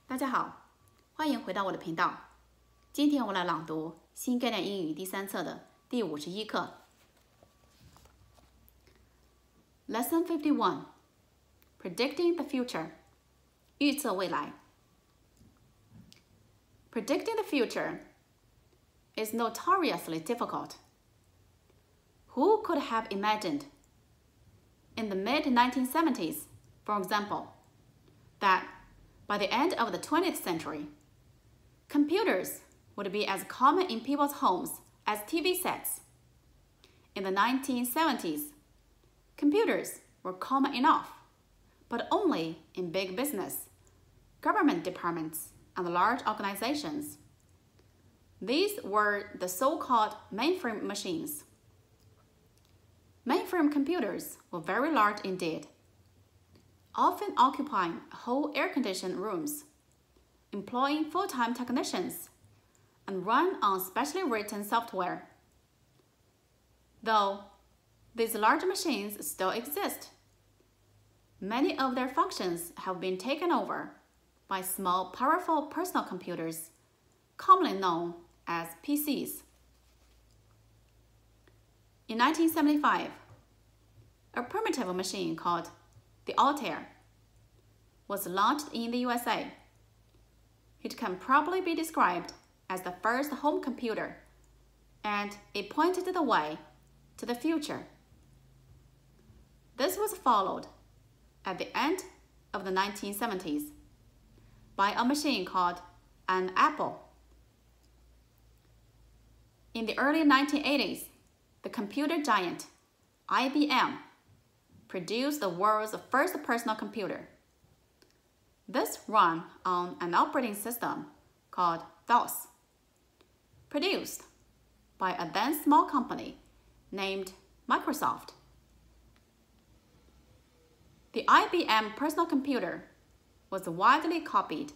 大家好，欢迎回到我的频道。今天我来朗读新概念英语第3册的第51课。Lesson 51 Predicting the Future 预测未来。Predicting the future is notoriously difficult. Who could have imagined in the mid-1970s, for example, that by the end of the 20th century, computers would be as common in people's homes as TV sets? In the 1970s, computers were common enough, but only in big business, government departments, and large organizations. These were the so-called mainframe machines. Mainframe computers were very large indeed, often occupying whole air-conditioned rooms, employing full-time technicians, and run on specially written software. Though these large machines still exist, many of their functions have been taken over by small, powerful personal computers, commonly known as PCs. In 1975, a primitive machine called the Altair was launched in the USA. It can probably be described as the first home computer, and it pointed the way to the future. This was followed at the end of the 1970s by a machine called an Apple. In the early 1980s, the computer giant IBM produced the world's first personal computer. This ran on an operating system called DOS, produced by a then small company named Microsoft. The IBM personal computer was widely copied.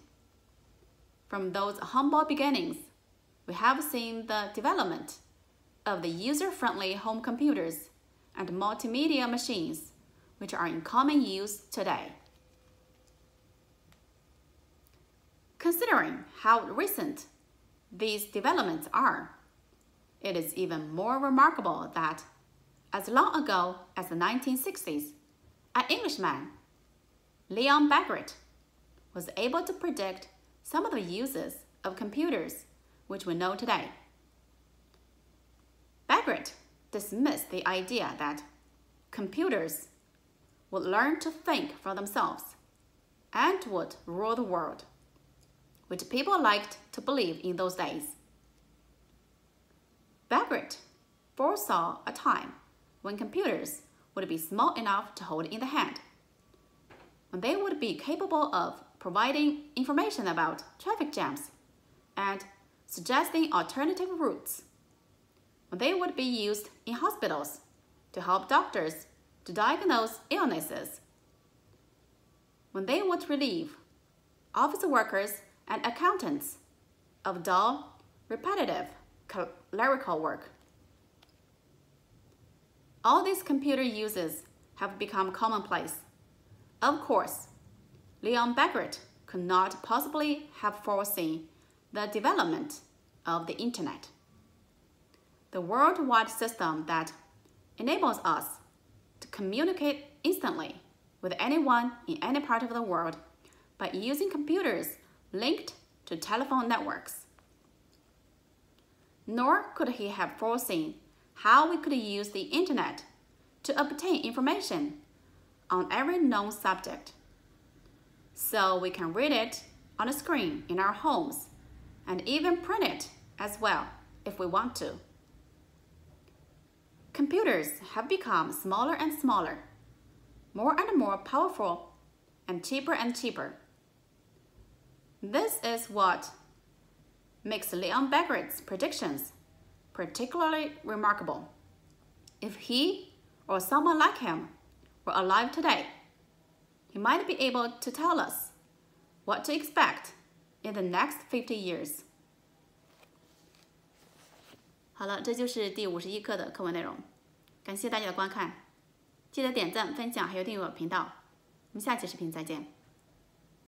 From those humble beginnings, we have seen the development of the user-friendly home computers and multimedia machines, which are in common use today. Considering how recent these developments are, it is even more remarkable that as long ago as the 1960s, an Englishman, Leon Baggett, was able to predict some of the uses of computers which we know today. Baggett dismissed the idea that computers would learn to think for themselves and would rule the world, which people liked to believe in those days. Baggett foresaw a time when computers would be small enough to hold in the hand, when they would be capable of providing information about traffic jams and suggesting alternative routes, when they would be used in hospitals to help doctors to diagnose illnesses, when they would relieve office workers and accountants of dull, repetitive, clerical work. All these computer uses have become commonplace. Of course, Leon Baggett could not possibly have foreseen the development of the Internet, the worldwide system that enables us to communicate instantly with anyone in any part of the world by using computers linked to telephone networks. Nor could he have foreseen how we could use the Internet to obtain information on every known subject, so we can read it on a screen in our homes and even print it as well if we want to. Computers have become smaller and smaller, more and more powerful, and cheaper. This is what makes Leon Baggett's predictions particularly remarkable. If he or someone like him were alive today, he might be able to tell us what to expect in the next 50 years. 好了，这就是第51课的课文内容。感谢大家的观看，记得点赞、分享还有订阅我的频道。我们下期视频再见。